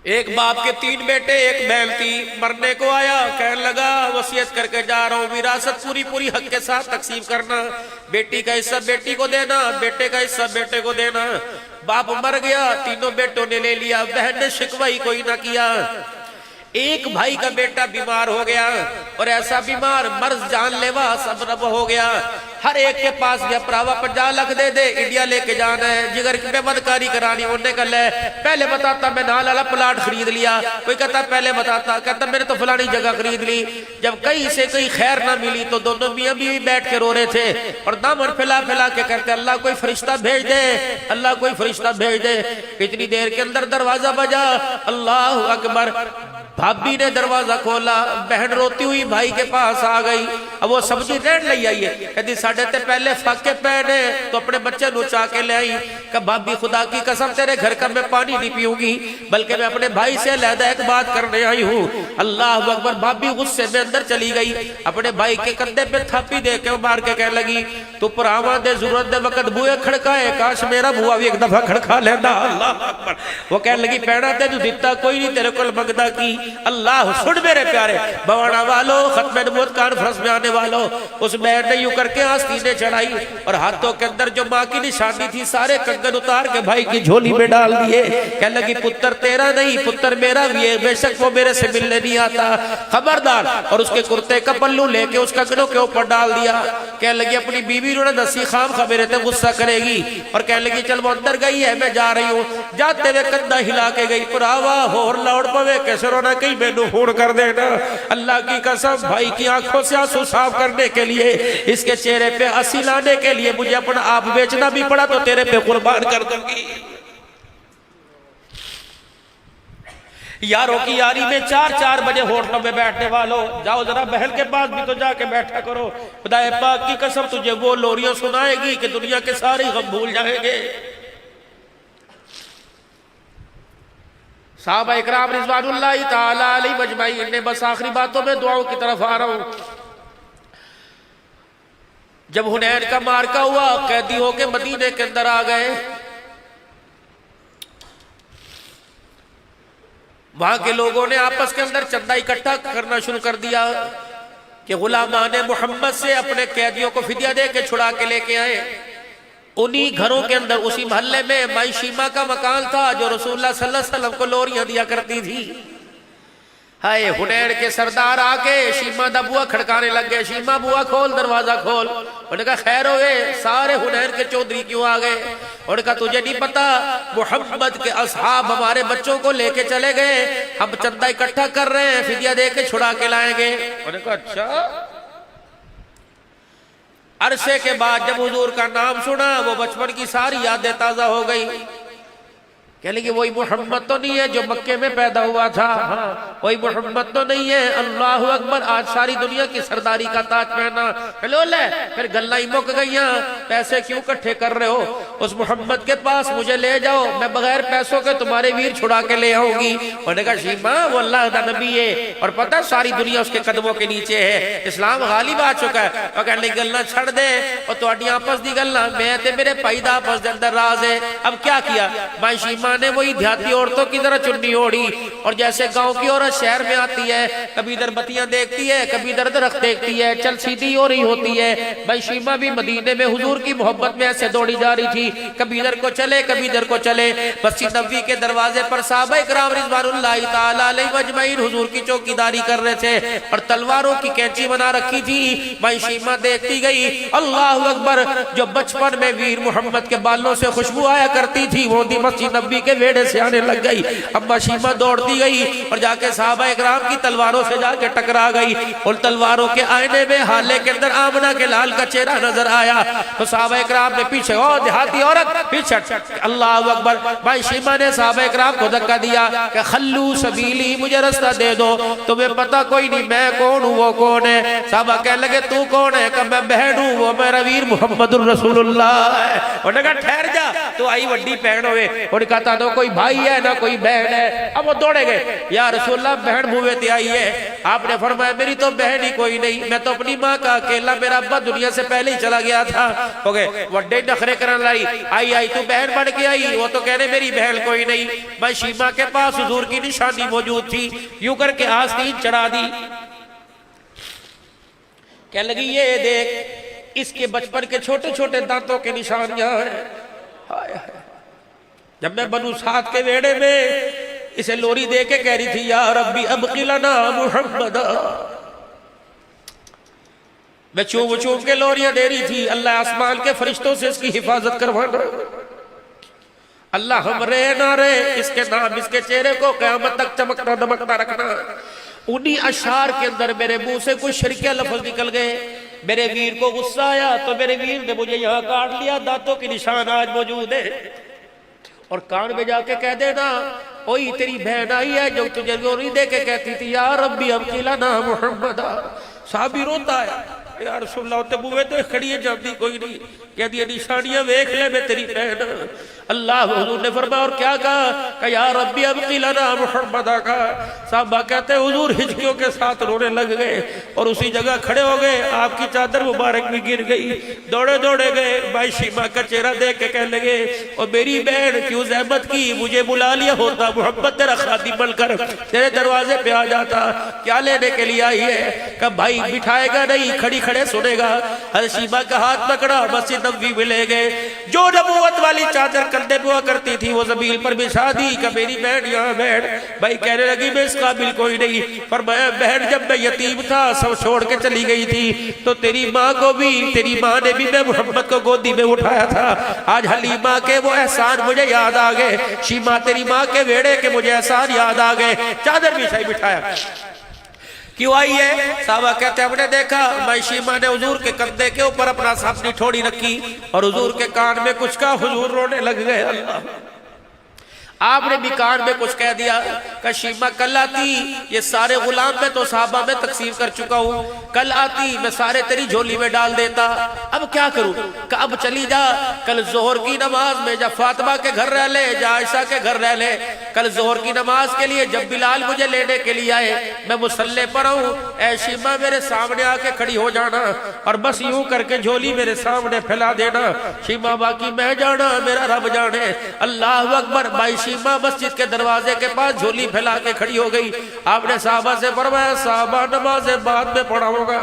एक बाप के 3 बेटे, एक बहन थी। मरने को आया, कहने लगा वसीयत करके जा रहा हूँ, विरासत पूरी पूरी हक के साथ तकसीम करना, बेटी का हिस्सा बेटी को देना, बेटे का हिस्सा बेटे को देना। बाप मर गया, तीनों बेटों ने ले लिया, बहन ने शिकवा ही कोई ना किया। एक भाई का बेटा बीमार हो गया और ऐसा बीमार मर्ज जानलेवा सबब हो गया। हर एक के पास गया, प्रावा 50 लाख दे दे, इंडिया लेके जाना है, जिगर पे बदकारी करानी होने का ले। पहले बताता मैं नाल वाला प्लाट खरीद लिया, कोई कहता पहले बताता, कहता मैंने तो फलानी जगह खरीद ली। जब कहीं से कहीं खैर ना मिली तो दोनों मियां बीवी बैठ के रो रहे थे और दामन फैला फैला के कहते अल्लाह कोई फरिश्ता भेज दे, अल्लाह कोई फरिश्ता भेज दे। इतनी देर के अंदर दरवाजा बजा, अल्लाह अकबर। भाभी ने दरवाजा खोला, बहन रोती हुई भाई के पास आ गई। अब वो सब्जी रेड ले आई है, कहती साढ़े ते पहले फाके पहने तो अपने बच्चे नुचा के ले आई। कहा भाभी खुदा की कसम तेरे घर का मैं पानी नहीं पीऊंगी, बल्कि मैं अपने भाई से अलहदा एक बात करने आई हूँ। अल्लाह अकबर। भाभी गुस्से में अंदर चली गई, अपने भाई के कंधे पे थापी दे के मार के कहने लगी तू परावा दे जरूरत दे वक्त बुए खड़काए, काश मेरा बुआ भी एक दफा खड़का लेता। अल्लाह अकबर। वो कहने लगी पैना तेन दिता कोई नहीं, तेरे को मंगदा की। अल्लाह सुन मेरे प्यारे बवाना वालों, खत्म नबूवत कॉन्फ्रेंस में आने वालों, उस बहन ने यूं करके आस्तीनें चढ़ाई और हाथों के अंदर जो माँ की निशानी थी सारे कंगन उतार के भाई की झोली में डाल दिए। कहने लगी पुत्र तेरा नहीं, पुत्र मेरा भी है, बेशक वो मेरे से मिलने नहीं आता, खबरदार। और उसके कुर्ते का पल्लू लेके उस कंगनों के ऊपर डाल दिया। कहने लगी अपनी बीवी ने दसी खाम खा मेरे ते गुस्सा करेगी, और कहने लगी चल वो अंदर गई है मैं जा रही हूँ। जाते हुए कंधा हिला के गई, पुरावा होर लौट पवे कैसे रोना कहीं मैनू फोन कर देना। अल्लाह की कसम भाई की आंखों से आंसू साफ करने के लिए, इसके चेहरे पे हंसी लाने के लिए मुझे अपना आप बेचना भी पड़ा तो तेरे पे कुर्बान कर दूंगी। यारों की यारी में 4-4 बजे होटलों में बैठने वालों, जाओ जरा बहन के पास भी तो जाके बैठा करो। खुदाए पाक की कसम तुझे वो लोरियां सुनाएगी कि दुनिया के सारे गम भूल जाएंगे। साहबा इकराम रिज़वानुल्लाहि ताला अलैहिम अजमाइन ने, बस आखिरी बातों में दुआओं की तरफ आ रहा हूं। जब हुनैन का मार्का हुआ, कैदी होके मदीने के अंदर आ गए। वहां के लोगों ने आपस के अंदर चंदा इकट्ठा करना शुरू कर दिया कि गुलामान मोहम्मद से अपने कैदियों को फिदिया दे के छुड़ा के लेके आए। उन्हीं घरों के अंदर उसी मोहल्ले में माई शीमा का मकान था जो रसूलुल्लाह सल्लल्लाहु अलैहि वसल्लम को लोरियां दिया करती थी। हाय हुनैन के सरदार आके शीमा दा बुआ खड़काने लग गए, शीमा बुआ खोल, दरवाजा खोल। उन्होंने कहा खैर हो गए, सारे हुनैन के चौधरी क्यों आ गए? उन्होंने कहा तुझे नहीं पता मोहम्मद के असहाब हमारे बच्चों को लेके चले गए, हम चंदा इकट्ठा कर रहे हैं, फिदिया दे के छुड़ा के लाएंगे। उन्होंने कहा अच्छा। अरसे के बाद जब हुजूर का नाम सुना, वो बचपन की सारी यादें ताजा हो गई। कह लगी वही मोहम्मद तो नहीं है जो मक्के में पैदा हुआ था, हाँ वही मोहम्मद तो नहीं है। अल्लाह अकबर। आज सारी दुनिया की सरदारी का ताज पहना। हेलो ले, फिर गल्ला ही मुक गई, पैसे क्यों इकट्ठे कर रहे हो? उस मोहम्मद के पास मुझे ले जाओ, मैं बगैर पैसों के तुम्हारे वीर छुड़ा के ले आऊंगी। उन्होंने कहा शीमा वो अल्लाह का नबी है और पता सारी दुनिया उसके कदमों के नीचे है, इस्लाम गालिब आ चुका है। और कहने लगी गल्ला छड़ दे, और तुहाडी आपस दी गल्ला मैं ते मेरे भाई दा आपस दे अंदर राज है। अब क्या किया भाई शीमा ने, वही देहाती औरतों की तरह चुन्नी ओढ़ी, और जैसे गांव की औरत शहर में आती है, कभी इधर बत्तियां देखती है, कभी इधर दरख्त देखती है, चल सीधी हो रही होती है। भाई शीमा भी मदीने में हुजूर की मोहब्बत में ऐसे दौड़ी जा रही थी, कभी इधर को चले कभी इधर को चले। मस्जिद नबवी के दरवाजे पर साहबा इकराम रिज़वानुल्लाहि ताला अलैहिम अजमईन हुजूर की चौकीदारी कर रहे थे और तलवारों की कैंची बना रखी थी। भाई शीमा देखती गई, अल्लाह अकबर। जो बचपन में वीर मोहम्मद के बालों से खुशबू आया करती थी, वो मस्जिद नबवी के वेड़े से आने लग गई। अम्मा शीमा दौड़ती गई और जाके साहबा इकराम की तलवारों से जाके टकरा गई। उन तलवारों के आईने में हाले के अंदर आमना के लाल का चेहरा नजर आया तो साहबा इकराम ने पीछे, ओ देहाती औरत पीछे। अल्लाह अकबर। भाई शीमा ने साहबा इकराम को धक्का दिया कि खल्लू सबीली, मुझे रास्ता दे दो, तुम्हें पता कोई नहीं मैं कौन हूँ वो कौन है? साहबा कहने लगे तू कौन है? कि मैं बहन हूँ, वो मेरा वीर मुहम्मदुर रसूलुल्लाह है। उन्होंने कहा ठहर जा, तो आई वड्डी बहन होवे। उन्होंने कहा ना कोई भाई है ना कोई बहन है। अब वो दौड़े गए, या रसूलल्लाह बहन मुँह ते आई है। आपने फरमाया मेरी तो बहन ही कोई नहीं, मैं तो अपनी माँ का अकेला, मेरा अब्बा दुनिया से पहले ही चला गया था। हो गए वड्डे नखरे करन लाई। आई आई तू बहन बन के आई, वो तो कहने मेरी बहन कोई नहीं। मैं शीमा के पास हुजूर की निशानी मौजूद थी, यूं करके आस्तीन चढ़ा दी। कह लगी ये देख इसके बचपन के छोटे छोटे दांतों के निशानियां हैं। हाय हाय। जब मैं बनु साद के वेड़े में इसे लोरी दे के कह रही थी या रब्बी अबकी लना मुहम्मदा, मैं चूम चूम के लोरियां दे रही थी, अल्लाह आसमान के फरिश्तों से इसकी हिफाजत करवाना, अल्लाह हम रहे ना रहे इसके नाम इसके चेहरे को क़यामत तक चमकता दमकता रखना। उन्हीं अशार के अंदर मेरे मुंह से कुछ शर्किया लफ्ज निकल गए। मेरे वीर को गुस्सा आया तो मेरे वीर ने मुझे यहाँ काट लिया, दांतों के निशान आज मौजूद है। और कान में जाके कह देना ओई तेरी बहन आई है जो तुझे गोरी दे के कहती थी या रब्बी अबकी लना मुहम्मदा। साहबी रोता है यार सुल्ला बुए तो खड़ी है जाती कोई नहीं, कह दिया निशानियां देख ले मैं तेरी बहन। अल्लाह हुजूर ने फरमाया और क्या कहा यार रब्बी अबकी लना मुहम्मदा का। साहबा कहते हुजूर हिचकियों के साथ रोने लग गए और उसी जगह खड़े हो गए, आपकी चादर मुबारक भी गिर गई। दौड़े दौड़े गए भाई शीमा का चेहरा देख के कहने लगे और मेरी बहन क्यों जहमत की, मुझे बुला लिया होता, मोहब्बत तेरा खादी बनकर तेरे दरवाजे पे आ जाता, क्या लेने के लिए आई है। कब भाई बिठाएगा नहीं खड़ी खड़े सुनेगा। हर शीमा का हाथ पकड़ा मस्जिद नबवी में ले गए। जो नबूवत वाली चादर कंधे पे हुआ करती थी वो जमीन पर बिछा दी। का मेरी बहन यहाँ बैठ। भाई कहने लगी मैं इस काबिल कोई नहीं, पर मैं बहन जब मैं यतीम था सब छोड़ के चली गई थी तो तेरी माँ को भी तेरी माँ ने भी मैं मोहम्मद को गोदी में उठाया था। आज हलीमा के वो एहसान मुझे याद आ गए, शीमा तेरी माँ के वेड़े के मुझे एहसान याद आ गए। चादर बिछाया क्यों आई है। साहबा कहते हमने देखा मैं शीमा ने हुजूर के कंधे के ऊपर अपना साथ ठोड़ी रखी और हुजूर के कान में कुछ कहा, हुजूर रोने लग गए। अल्लाह आपने भी कान में कुछ कह दिया। का शीमा कल आती ये सारे गुलाम में तो साहबा में तकसीम कर चुका हूँ, कल आती मैं सारे तेरी झोली में डाल देता, अब क्या करूं। अब चली जा, कल जोहर की नमाज में जा फातिमा के घर रह ले, जा आयशा के घर रह ले। कल जोहर की नमाज के लिए जब बिलाल मुझे लेने के लिए आए मैं मुसल्ले पर हूँ, ऐ शीमा मेरे सामने आके खड़ी हो जाना और बस यूं करके झोली मेरे सामने फैला देना। शीमा बाकी मैं जाना मेरा रब जाने। अल्लाह अकबर। भाई शीमा मस्जिद के दरवाजे के पास झोली फैला के खड़ी हो गई। आपने साहबा से फरमाया साहबा नमाज बाद में पढ़ा होगा,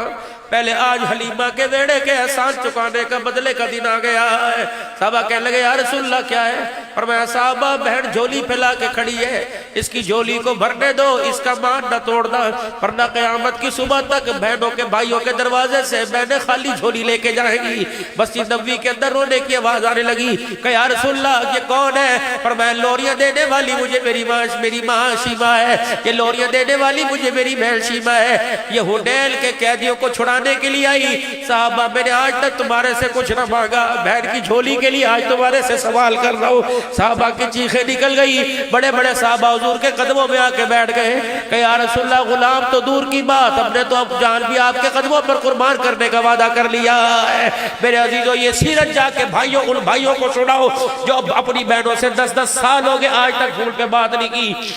पहले आज हलीमा के वेड़े के एहसान चुकाने का बदले का दिन आ गया है। साहबा कहने लगे यार रसूलुल्लाह क्या है। फरमाया साहबा बहन झोली फैला के खड़ी है, इसकी झोली को भरने दो, इसका मान न तोड़ना, वरना क़यामत की सुबह तक बहनों के भाइयों के दरवाजे से बहनें खाली झोली लेके जाएंगी। मस्जिद नबवी के अंदर रोने की आवाज आने लगी कि यार रसूलुल्लाह ये कौन है। फरमाया लोरियां देने वाली मुझे मेरी माँ शीमा है, ये लोरियां देने वाली मुझे मेरी बहन शीमा है, ये हुनैन के कैदियों को छुड़ाने के लिए आई। साहबा मैंने आज तक तुम्हारे से कुछ न मांगा, बहन की झोली के लिए आज तुम्हारे से सवाल कर रहा हूँ। साहबा की चीखें निकल गई, बड़े बड़े साहबा हुजूर के कदमों में आके बैठ गए कि या रसूलल्लाह गुलाम तो दूर की बात, हमने तो अब जान भी आपके कदमों पर कुर्बान करने का वादा कर लिया है। मेरे अजीजों ये सीरत जाके भाइयों उन भाइयों को सुनाओ जो अपनी बहनों से 10-10 साल हो गए आज तक फोन पे बात नहीं की।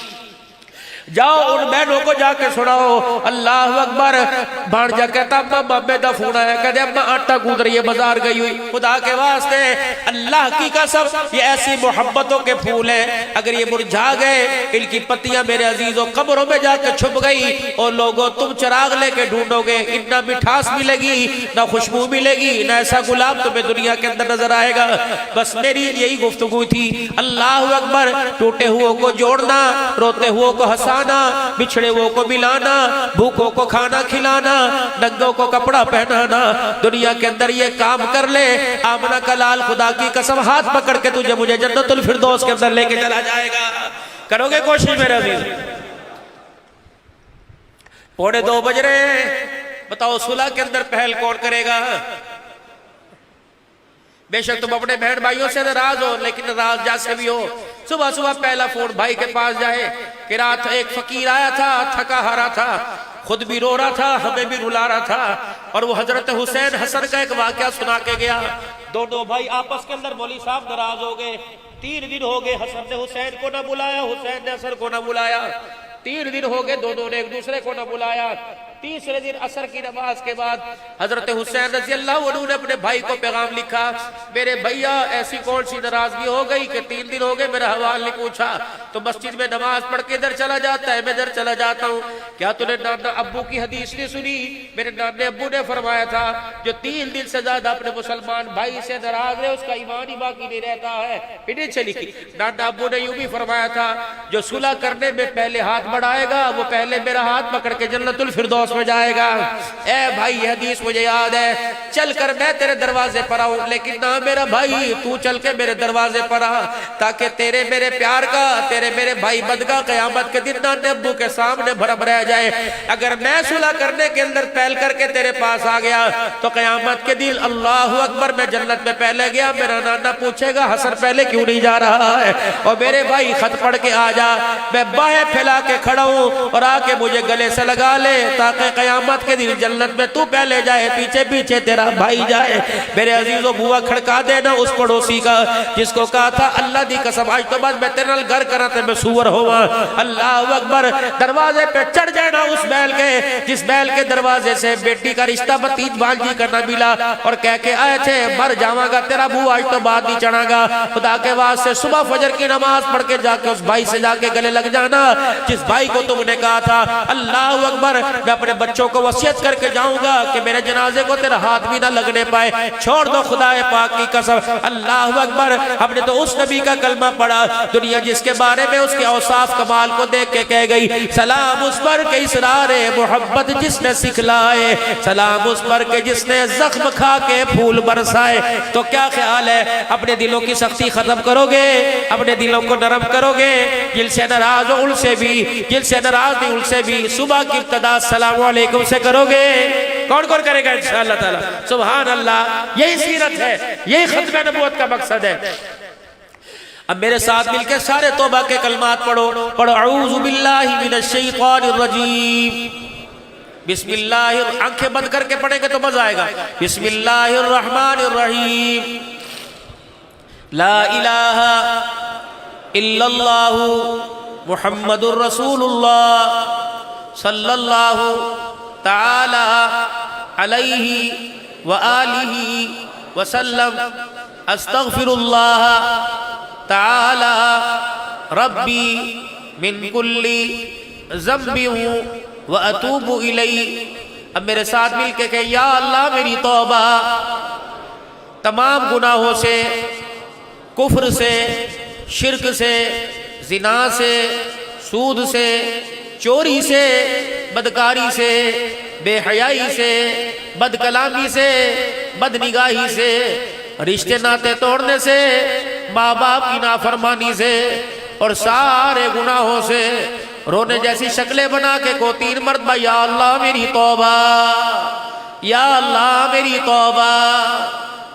जाओ उन बहनों को जाके सुनाओ। अल्लाह अकबर। भांजा कहता अम्मा बेदा फोन आया, कहते अम्मा आटा गूंद रही है बाजार गई हुई। खुदा के वास्ते अल्लाह की कसम ये ऐसी मोहब्बतों के फूल है, अगर ये मुरझा गए इनकी पत्तियां मेरे अजीजों कब्रों में जाकर छुप गई और लोगों तुम चिराग लेके ढूंढोगे, इतना मिठास मिलेगी ना खुशबू मिलेगी ना ऐसा गुलाब तुम्हें दुनिया के अंदर नजर आएगा। बस मेरी यही गुफ्तगू थी। अल्लाह अकबर। टूटे हुओं को जोड़ना, रोते हुओं को हंसाना, बिछड़े हुओं को मिलाना, भूखों को खाना खिलाना, नंगों को कपड़ा पहनाना, दुनिया के अंदर ये काम कर ले आमना का लाल खुदा की कसम हाथ पकड़ के तुझे मुझे जन्नतुल फिरदौस के अंदर लेके चला जाएगा। करोगे कोशिश मेरे अजीज। 1:45 बज रहे हैं, बताओ सुलह के अंदर पहल कौन करेगा। बेशक तुम अपने बहन भाइयों से नाराज हो, लेकिन नाराज जैसे भी हो सुबह सुबह पहला फोन भाई के पास जाए कि रात एक फकीर आया था, थका हारा था, खुद भी रो रहा था, हमें भी रुला रहा था, और वो हजरत हुसैन हसन का एक वाकया सुना के गया। दोनों भाई आपस के अंदर मौली साहब नाराज हो गए। 3 दिन हो गए हसन ने हुसैन को ना बुलाया, हुसैन ने हसन को ना बुलाया। 3 दिन हो गए दोनों ने एक दूसरे को ना बुलाया। तीसरे दिन असर की नमाज के बाद हजरत हुसैन रजी अल्लाह अन्हु ने अपने भाई को पैगाम लिखा, मेरे भैया ऐसी कौन सी नाराजगी हो गई कि 3 दिन हो गए मेरा हवाल नहीं पूछा, तो मस्जिद में नमाज पढ़ के इधर चला जाता है, मैं इधर चला जाता हूँ। क्या तूने नाना अब्बू की हदीस नहीं सुनी? मेरे नाने अब्बू ने फरमाया था जो 3 दिन से ज्यादा अपने मुसलमान भाई से नाराज है उसका ईमान ही बाकी नहीं रहता है। फिर चली की नाना अब्बू ने यूं भी फरमाया था जो सुलह करने में पहले हाथ बढ़ाएगा वो पहले मेरा हाथ पकड़ के जन्नतुल फिरदौस में जाएगा। ए भाई ये हदीस मुझे याद है, चल कर मैं तेरे दरवाजे पर आऊं, लेकिन ना मेरा भाई तू चल के मेरे दरवाजे पर आ, ताकि तेरे मेरे प्यार का तेरे मेरे भाई बद का कयामत के दिन नाने अब्बू के सामने भरम रह जाए। अगर मैं सुलह करने के अंदर पहल करके तेरे पास आ गया तो कयामत के दिन अल्लाह अकबर मैं जन्नत में पहले गया, मेरा नाना पूछेगा हसन पहले क्यों नहीं जा रहा है, और मेरे भाई खत पढ़ के आ जा, मैं बाहें फैला के खड़ा हूं और आके मुझे गले से लगा ले ताकि कयामत के दिन जन्नत में तू पहले जाए पीछे पीछे तेरा भाई जाए। मेरे अजीजों बुआ खड़का देना उस पड़ोसी का जिसको कहा था अल्लाह दी कसम आज तो बाद मैं तेरे नाल घर करा ते मैं सुअर होवा। अल्लाह अकबर, दरवाजे पे चढ़ जाना उस बैल के जिस बैल के दरवाजे से बेटी का रिश्ता भतीज भांजी का न मिला और कह के आए थे मर जावांगा तेरा बुआ आज तो बाद नहीं चढ़ागा। खुदा के वास्ते सुबह फजर की नमाज पढ़ के जाके उस भाई से जाके गले लग जाना जिस भाई को तुमने कहा था अल्लाह अकबर मैं अपने बच्चों को वसीयत करके जाऊंगा कि मेरे जनाजे को तेरा हाथ भी ना लगने पाए, छोड़ दो खुदा पाक की कसम। अल्लाह अकबर, हमने तो उस नबी का कलमा पढ़ा दुनिया जिसके बारे में उसके औसाफ कमाल को देख के कह गई सलाम उस पर के इसरार मोहब्बत जिसने सिखलाए, सलाम उस पर के जिसने जख्म खा के फूल बरसाए। तो क्या ख्याल है अपने दिलों की सख्ती खत्म करोगे, अपने दिलों को नरम करोगे, जिनसे नाराज हो उनसे भी, जिनसे नाराज नहीं उनसे भी सुबह की इब्तिदा अस्सलाम वालेकुम से करोगे। कौन कौन करेगा इंशाअल्लाह ताला? सुभान अल्लाह, यही सीरत है, यही खत्म नबूवत का मकसद है। अब मेरे साथ मिलकर सारे तौबा के कलमात पढ़ो, पढ़ो अऊज़ु बिल्लाहि मिनश शैतानिर रजीम, बिस्मिल्लाह, आंखें बंद करके पढ़ेंगे तो मजा आएगा। बिस्मिल्लाहिर रहमानिर रहीम, ला इलाहा इल्लल्लाहु मुहम्मदुर रसूलुल्लाह सल्लल्लाहु ताला अलैहि व आलिहि वसल्लम, अस्तगफिरुल्लाह ताला रब्बी मिन कुल्ली ज़ंबिन व अतूबु इलैहि। अब मेरे साथ मिल के कहे या अल्लाह मेरी तौबा तमाम गुनाहों से, कुफ्र से, शिर्क से, जिना से, सूद से, चोरी से, बदकारी से, बेहयाई से, बदकलामी से, बदनिगाही से, रिश्ते नाते तोड़ने से, माँ बाप की नाफरमानी से और सारे गुनाहों से रोने जैसी शक्लें बना के को 3 मरतबा या अल्लाह मेरी तौबा, या अल्लाह मेरी तौबा,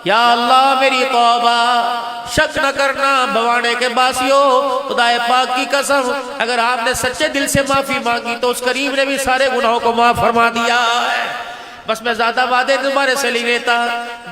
या अल्लाह मेरी तौबा। शक न करना बवाने के बासियों, खुदाए पाक की कसम अगर आपने सच्चे दिल से माफी मांगी तो उस करीम ने भी सारे गुनाहों को माफ फरमा दिया है। बस मैं ज्यादा वादे तुम्हारे से नहीं लेता,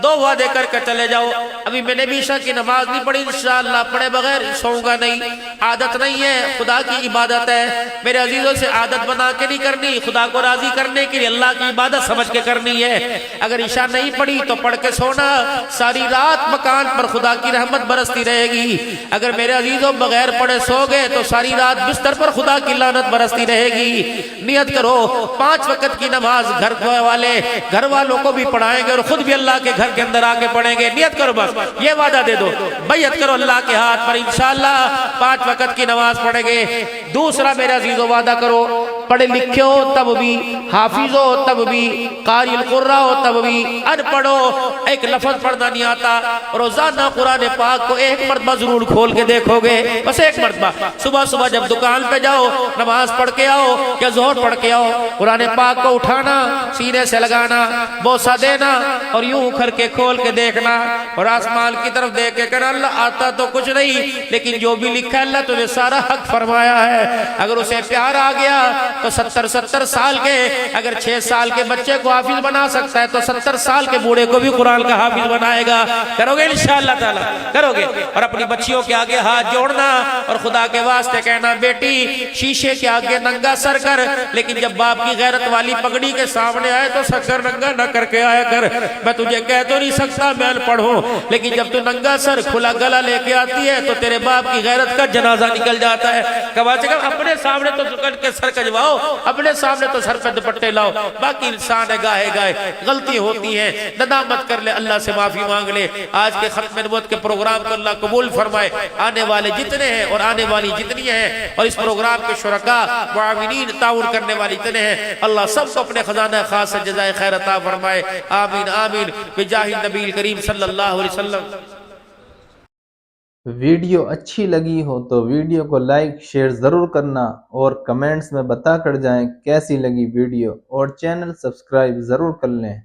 2 वादे करके चले जाओ। अभी मैंने भी ईशा की नमाज नहीं पढ़ी, इंशाअल्लाह पढ़े बगैर सोऊंगा नहीं, आदत नहीं है, खुदा की इबादत है। मेरे अजीजों से आदत बना के नहीं करनी, खुदा को राजी करने के लिए अल्लाह की इबादत समझ के करनी है। अगर ईशा नहीं पढ़ी तो पढ़ के सोना, सारी रात मकान पर खुदा की रहमत बरसती रहेगी। अगर मेरे अजीजों बगैर पढ़े सो गए तो सारी रात बिस्तर पर खुदा की लानत बरसती रहेगी। नियत करो 5 वक्त की नमाज घर वाले घर वालों को भी पढ़ाएंगे और खुद भी अल्लाह के घर के अंदर आके पढ़ेंगे। नियत करो, बस ये वादा दे दो, बैयत करो अल्लाह के हाथ पर, इंशाअल्लाह 5 वक्त की नमाज पढ़ेंगे। दूसरा मेरा अजीजों वादा करो, पढ़े लिखे हो तब भी, हाफिज हो तब भी, कारिल कुर्रा हो तब भी, अनपढ़ हो एक लफ्ज पढ़ना नहीं आता, रोजाना कुरान पाक को 1 मरतबा जरूर खोल के देखोगे, बस 1 मरतबा। सुबह सुबह जब दुकान पे जाओ नमाज पढ़ के आओ या जोहर पढ़ के आओ, कुरान पाक को उठाना, सीने से लगाना, बोसा देना और यूं करके खोल के देखना और आसमान की तरफ देख के कहना अल्लाह आता तो कुछ नहीं लेकिन जो भी लिखा है अल्लाह तुझे सारा हक फरमाया है। अगर उसे प्यार आ गया तो 70 साल के, अगर 6 साल के बच्चे को हाफिज बना सकता है तो 70 साल के बूढ़े को भी कुरान का हाफिज बनाएगा। करोगे इंशाअल्लाह ताला, करोगे। और अपनी बच्चियों के आगे हाथ जोड़ना और खुदा के वास्ते कहना, बेटी शीशे के आगे नंगा सर कर, लेकिन जब बाप की गैरत वाली पगड़ी के सामने आए तो सर नंगा न करके आया कर। मैं तुझे कह तो नहीं सकता मैं अनपढ़ हूं, लेकिन जब तू नंगा सर खुला गला लेके आती है तो तेरे बाप की गैरत का जनाजा निकल जाता है। कम से कम अपने सामने तो झुक के सर कजवाओ, अपने सामने तो सर पे दुपट्टे लाओ। बाकी इंसान है, गाहे गाहे गलती होती है, नदामत कर ले, अल्लाह से माफी मांग ले। आज के खत्म नबूवत के प्रोग्राम को अल्लाह कबूल फरमाए। आने वाले जितने हैं और आने वाली जितनी हैं और इस प्रोग्राम के शुरका मुआविनीन ताउन करने वाले जितने हैं, अल्लाह सबको अपने खजाना खास से जज़ाए खैर अता फरमाए। आमीन आमीन बिजाहि नबी करीम सल्लल्लाहु अलैहि वसल्लम। वीडियो अच्छी लगी हो तो वीडियो को लाइक शेयर ज़रूर करना और कमेंट्स में बता कर जाएं कैसी लगी वीडियो, और चैनल सब्सक्राइब ज़रूर कर लें।